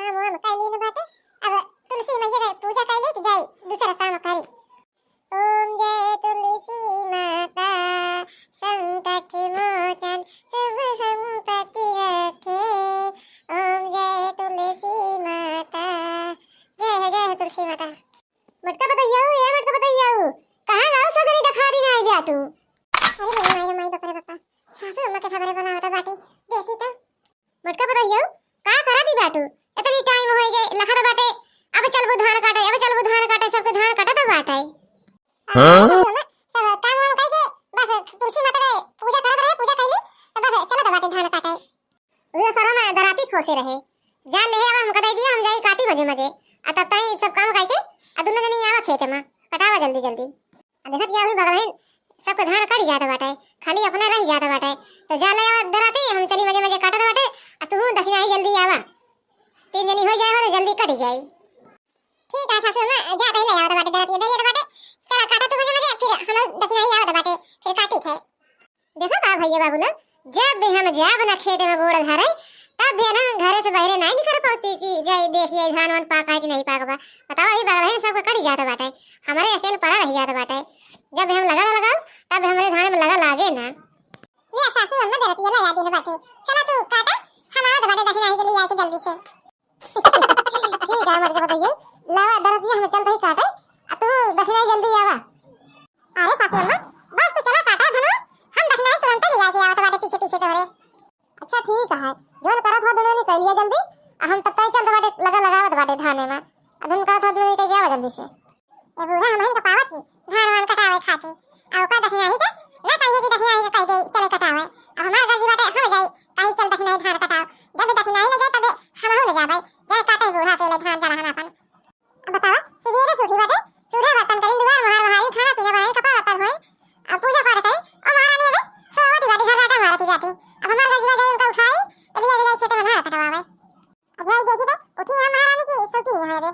काम वाम कैली न बाटे। अब तुलसी मैया के पूजा कैली तो जाई दूसरा काम करी। ओम जय तुलसी माता संकट मोचन शुभ संपत्ति रखे। ओम जय तुलसी माता। जय हो तुलसी माता। मटका बताइयो ये मटका बताइयो कहां गाओ सगरी दिखा दी नहीं बिया तू। अरे माई बाप रे बापा सासू अम्मा के खबरे बनावत बाटी देखी तो। मटका बताइयो का करा दी बाटू इतनी टाइम होई गए लखा बाटे। अब चलबो धान काटे सबके धान काटा तो बाटे। हां सब काम वाम कई के बस तुलसी माता के पूजा करत रहे पूजा कैली तो बस चलो तो बाटे धान काटे। वो सारा में धराती खोसे रहे जा ले अब हम कह दिया हम जाई काटी मजे मजे आ तब ताई सब काम कई के आ दुल्हन जनी आवा खेत में कटावा जल्दी जल्दी। आ देखत या अभी भगवान सबके धान कट जात बाटे खाली अपना रह जात बाटे तो जा ले आवा धराती हम चली मजे मजे काटत बाटे आ तू दखिना जल्दी आवा 3 जनी हो जाए तो जल्दी कट जाई। ठीक है सासू मां जा पहले आवा बाटे धराती दे बाटे चला काटा तू मजे मजे फिर हम दखिना आवा बाटे फिर काटी थे। देखो बा भैया बाबू लोग जब भी हम जा बना खेत में गोड़ धरे तब भी ना घरे से बाहर नहीं निकल पाती कि जाई देखिए धान वान पाका है कि नहीं पाका बा। बताओ अभी बाहर सब कट जाता बाटे हमारे अकेले पड़ा रह जाता बाटे। जब हम लगाओ तब हमारे धान में लगा लागे ना। ये सासू अम्मा देती है ला याद दिन बाटे चला तू काटा हम आओ बाटे दखिना के लिए आके जल्दी से। ठीक है मर के बताइए लावा दरती हम चलते ही काटे आ तू दखिना जल्दी आवा। अरे सासू अम्मा बस तो चला काटा धनो हम दखिना तुरंत ले आके आवत बाटे पीछे पीछे तोरे। अच्छा ठीक है जोन करत हो दोनों ने कह लिया जल्दी हम तब तक चलते बाटे लगावत बाटे धाने में अदन करत हो दोनों के जावा जल्दी से। ए बूढ़ा हम तो पावत ही धान वान कटावे खाती आ ओका दखिना ही का ना कहिए कि दखिना ही कह दे चले कटावे अब हमार गाजी बाटे हम जाई कहीं चल दखिना ही धान कटाओ जब दखिना ही ना जाए तब हम हो ले जाबे जाए काटे बूढ़ा अकेले धान जरा हन अपन। अब बताओ सुबह उठी बाटे चूल्हा बर्तन करी दुआर महार खाना पीना बनाई कपड़ा बर्तन होई अब पूजा पाठ करी ओ महारानी में सोवती बाटी घर आटा मारती बाटी अब हमार गाजी बाटे उनका उठाई तो लिया ले खेत में धान कटवावे। अब जाई देखी तो उठी हम महारानी की सोती नहीं है रे।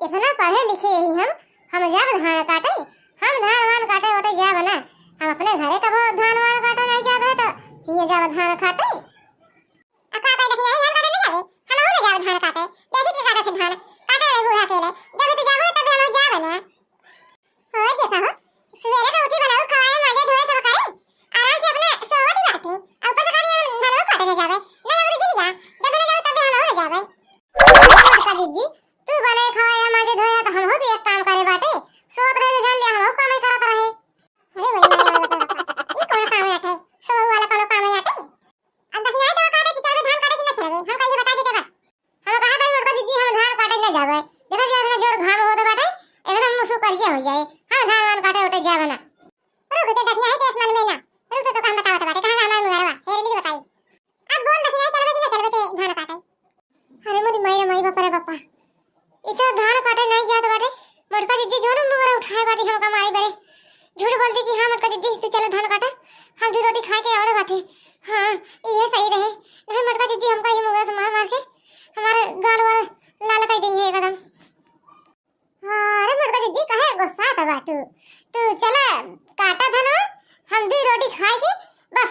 इतना पढ़े लिखे ही हम जब धान काटे हम धान वान काटे ओटे जा बना हम अपने घरे कबो धान वान काटे नहीं जाते तो हिया जब धान काटे अका पे देखने धान काटे नहीं जावे हम हो जाव धान काटे देखी के काटे धान काटे रे बूढ़ा केले जब तो जाओ तब हम जा बना हो देखा हो सवेरे तो उठी बनाओ खवाए माजे धोए सब करे आराम से अपने सोवती बाटी अब पता करिए धान काटे नहीं जावे ना उड़ी दिन जा जब ना जाओ तब हम हो जावे। दीदी तू बने खवाया माजे धोया तो हम हो तो एक काम करे बाटे सोत रहे जान ले हम काम ही करत रहे। अरे वही ई कौन काम आटे सो वाला कोनो काम आटे अब दखना तो काटे कि चलबे धान काटे कि न चलबे हम कहिए बता देते बस हम कहा था मोर दीदी हम धान काटे न जावे देखो जे जोर घाम हो तो बाटे एकदम मुसु करिए हो जाए हम धान वान काटे उठे जावे ना अरे बेटा दखना है केस मन में ना तू तो काम बताओ बाटे कहां जाना मुगरवा हेरे ली बताई अब बोल दखना चलबे कि न चलबे ते धान काटे। अरे मोरी माई बाप रे बापा इतना धान काटे नहीं जात बाटे मटका दीदी जो ना मुगरा उठाए बाटी हम कमाई बरे झूठ बोलती कि हां मटका दीदी तू चलो धान काटा हम दो रोटी खा के और बाटे हां ये सही रहे नहीं मटका दीदी हमका ये मुगरा से मार के हमारे गाल वाल लाल कर दी है एकदम। हां अरे मटका दीदी कहे गुस्सा था बाटू तू चला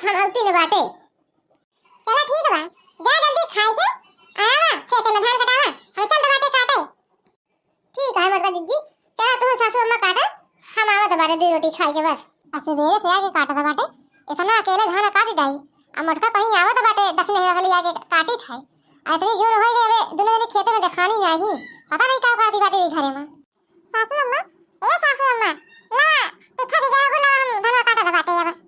बस हम औती न बाटे। चलो ठीक बा, जा जल्दी खाए के आवा खेते में धान कटावा, हम चल बाटे काटे। ठीक है मटका दीदी, चलो तू सासू अम्मा काटा, हम आवत बाटे 2 रोटी खाए के बस। असबेरे से आके काटत बाटे, इतना अकेले धान काट डाई, आ मटका कहीं आवत बाटे दखने हली आके काटी थे। इतनी जोर हो गए दुनिया ने खेते में दिखानी नहीं, पता नहीं क्या करती बाटे घरे में। सासू अम्मा, ए सासू अम्मा, ला तू थक गया बोला हम धान काटत बाटे अब।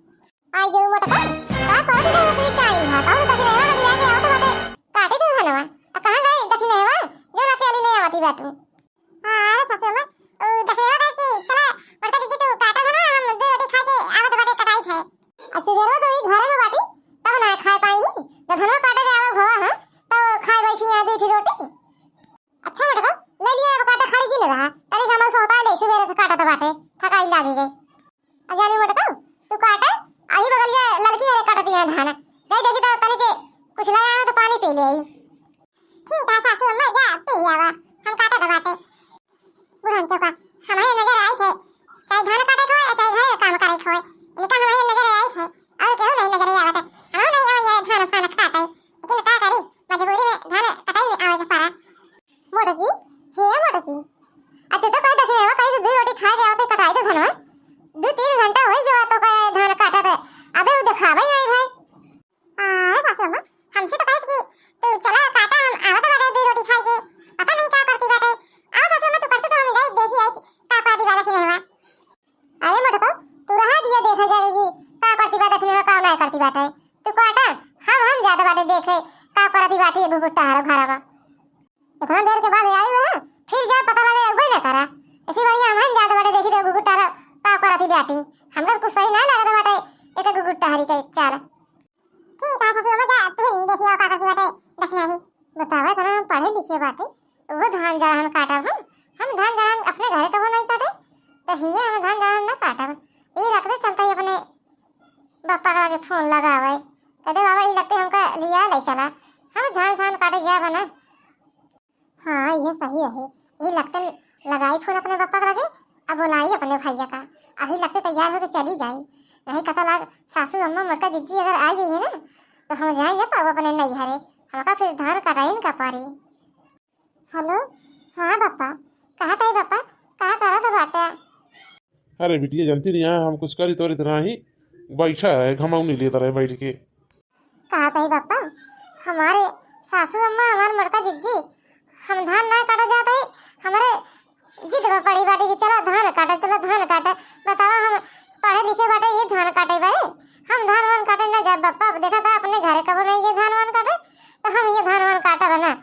आई जो मटका का कहती है तू टाइम है कहू दखने हली आके आवत बाटे काटी तू धानवा, आ कहां गई दखने हवा जो अकेली नहीं आवती बाटू। हां सासू अम्मा ओ दखने हवा कि चला मटका दीदी तू काटा था ना, हम 2 रोटी खा के आवत बाटे कटाई थे। असबेरे तो ई घरे में बाटी तब ना खा पाई, जब धान काटे जावा भवा हां तो खाए बैठी आ 2 रोटी। अच्छा मटका ले लिया अब काटा खड़ी जी ने रहा तरी हम सोता ले सवेरे से काटा तो बाटे थकाई लागी गई। अजानी मटका तू काटा आई बगलिया लड़की है काटती है धान, दे देखी तो तनी के कुछ लाया तो पानी पी ले आई। ठीक है सासू अम्मा जा पी आवा, हम काटा तो बाटे। बुढ़न चौका हमारे नजर आई थे, चाहे धान काटे खोए या चाहे घर काम करे खोए, इनका हमारे नजर आई थे और केहू नहीं नजर आवत। हम नहीं आवे धान फान काटे, लेकिन का करी मजबूरी में धान कटाई में आवे के पारा। मोटकी हे मोटकी अते तो कह देखे हवा कहीं से 2 रोटी खा गया तो कटाई दे धनवा, 2-3 घंटा हो गया तो कह धान काटा दे अबे वो दिखावे आई भाई। हां सासू अम्मा हमसे तो कह कि तू चला काटा हम आवत बाटे 2 रोटी खाए के, पता नहीं क्या करती बाटे। आओ सासू अम्मा तू करती तो हम गई देखी आई का करती बाटे कि नहीं। अरे मटका तू रहा दिया देखा जाएगी का करती बाटे कि का नहीं करती बाटे, तू काटा हम ज्यादा बाटे देखे का करती बाटे गुगुट्टा हर घर में। इतना देर के बाद आई है फिर जा पता लगे कोई ना करा, इसी बढ़िया हम ज्यादा बाटे देखी तो गुगुट्टा का करती बाटी हमका कुछ सही ना लगत बाटे एक गुगुट्टा हरी के चाल। ठीक है सासू अम्मा जा तू देखियो का करती बाटे देखना ही बतावा तना हम पढ़े लिखे बाटे वो धान जड़ान काटा हम धान जड़ान अपने घर कबो नहीं काटे तो हिया हम धान जड़ान ना काटा ये रखते चलता ही अपने पापा का आगे फोन लगावे कहते बाबा ये लगते हमका लिया ले चला हम धान काटे जा बना। हाँ ये सही रहे, ये लगते लगाई फोन अपने पापा का लगे अब बुलाई अपने भैया का, अभी लगते तैयार होकर चली जाए, नहीं पता लग सासू अम्मा मटका जीजी अगर आ गई है ना तो हम जाएंगे पाव अपने नैहरे, हमका फिर धान कटाई का पारी। हेलो हाँ पापा कहा था पापा कहा करा था बाटे। अरे बिटिया जानती नहीं यहाँ हम कुछ करी तो इतना ही बैठा है घमाऊ नहीं लेता रहे बैठ के। कहा था पापा हमारे सासू अम्मा हमारे मटका जीजी हम धान ना काटा जाता है, हमारे जिद में पड़ी बाटे कि चलो धान काटा चलो धान काटा, बतावा हम पढ़े लिखे बाटे ये धान काटे बारे हम धान वान काटे ना जब पापा देखा था अपने घरे कब नहीं ये धान वान काटे तो हम ये धान वान काटा बना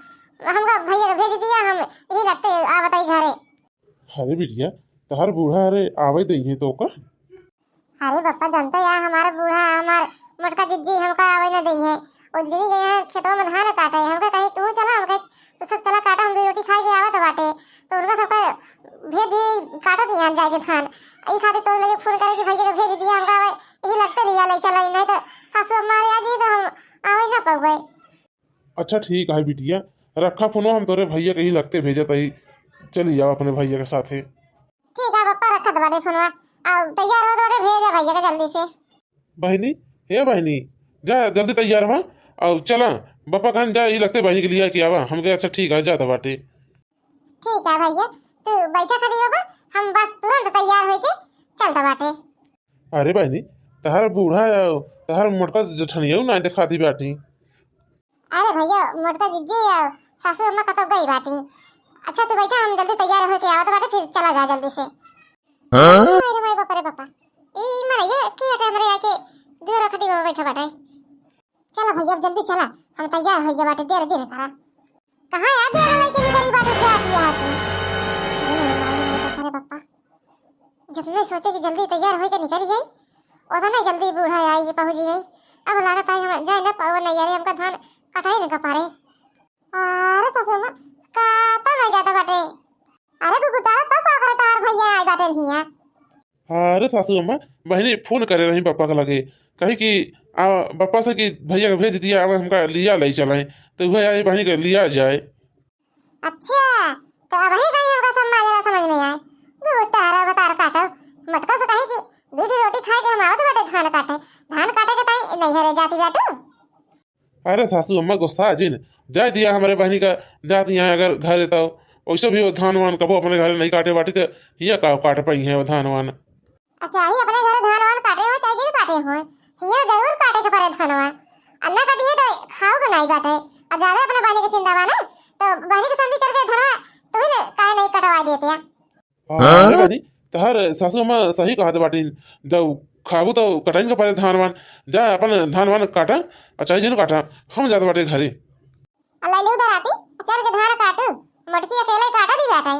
हमका भैया को भेज दिया हम यही लगते आवत आई घरे। अरे बिटिया तोहर बूढ़ा अरे आवे दई तो का। अरे पापा जानते यार हमारा बूढ़ा हमार मटका जीजी हमका आवे ना दई है और जिनी गए हैं खेतों में धान काटे हमका कहीं तू चला हम तो सब चला काटा हम 2 रोटी खाए के आवत बाटे तो उनका सबका भेज दी काटत नहीं जाएगी धान ई खातिर तो लगे फोन करे कि भैया को भेज दिया हमका यही लगते लिया ले चला नहीं तो सासू अम्मा आ जी तो हम आवे ना पावे। अच्छा ठीक है बिटिया रखा फोनो हम तोरे भैया के ही लगते भेजत ही चली जाओ अपने भैया के साथे। ठीक है पापा रखत बाटे फोनवा आ तैयार हो तोरे भेज भैया के जल्दी से। बहनी हे बहनी जा जल्दी तैयार हुआ और चला पापा कहन जा ये लगते बहनी के लिए कि आवा हम अच्छा ठीक है जाता बाटे। ठीक है भैया तू बैठा खड़ी होगा हम बस तुरंत तैयार होके चलता बाटे। अरे बहनी तहार बूढ़ा तहार मोटका जठनिया ना दिखाती बाटी। अरे भैया मोटका जीजी सासू अम्मा कतो गई बाटी। अच्छा तू बैठा हम जल्दी तैयार होके आवत बाटे फिर चला जा जल्दी से। अरे भाई बाप रे बापा ई मारे ये की हमरे आके दूर खड़ी हो बैठा बाटे। चला भैया जल्दी चला हम तैयार हो गए बाटे देर दिन करा कहां आ गया हमें की गरीब बात से आ गया तू। अरे पापा जितने सोचे कि जल्दी तैयार होके निकल गई उतना जल्दी बूढ़ा आई पहुंच गई अब लागत है हम जाए ना पाव नहीं यार हमका धान कटाई नहीं कर पा रहे। अरे सासू मां का तो नहीं जाता बाटे। अरे गुगुटा तो का करता है भैया आई बाटे हिया। अरे सासू अम्मा बहनी फोन करे रही पापा का लगे कही कि पापा से कि भैया को भेज दिया अब हमका लिया ले चलाए तो वह आई बहनी को लिया जाए। अच्छा तो अब ही कहीं हमका समझ में आए गुगुटा बता काटो मटका से कही कि दूसरी रोटी खाए के हम आवत बाटे धान काटे के ताई नहीं हरे जाती बाटू। अरे सासू अम्मा गुस्सा जिन जाए दिया हमारे बहनी का जाती यहाँ अगर घर तो वैसे भी वो धान वान कबो अपने घर नहीं काटे बाटी तो ये का काट पाई है वो धान वान। अच्छा ही अपने घर धान वान काटे हो चाहे काटे हो हिया जरूर काटे के पड़े धानवा। अन्ना काटिए तो खाओ को नहीं बाटे और ज्यादा अपने बानी के चिंता बा ना तो बहनी के संधि चल के धनवा तुम्हें ने काहे नहीं कटवा देते हैं। हाँ बहनी तहर सासू अम्मा सही कहत बाटी जब खाबू तो कटाइन के पड़े धान वान जा अपन धान वान काटा और चाहे जिन काटा हम जाते बाटे घरे। अल्लाह ले उधर आती चल के धान काटू मटकी अकेले काटा दी बाटे।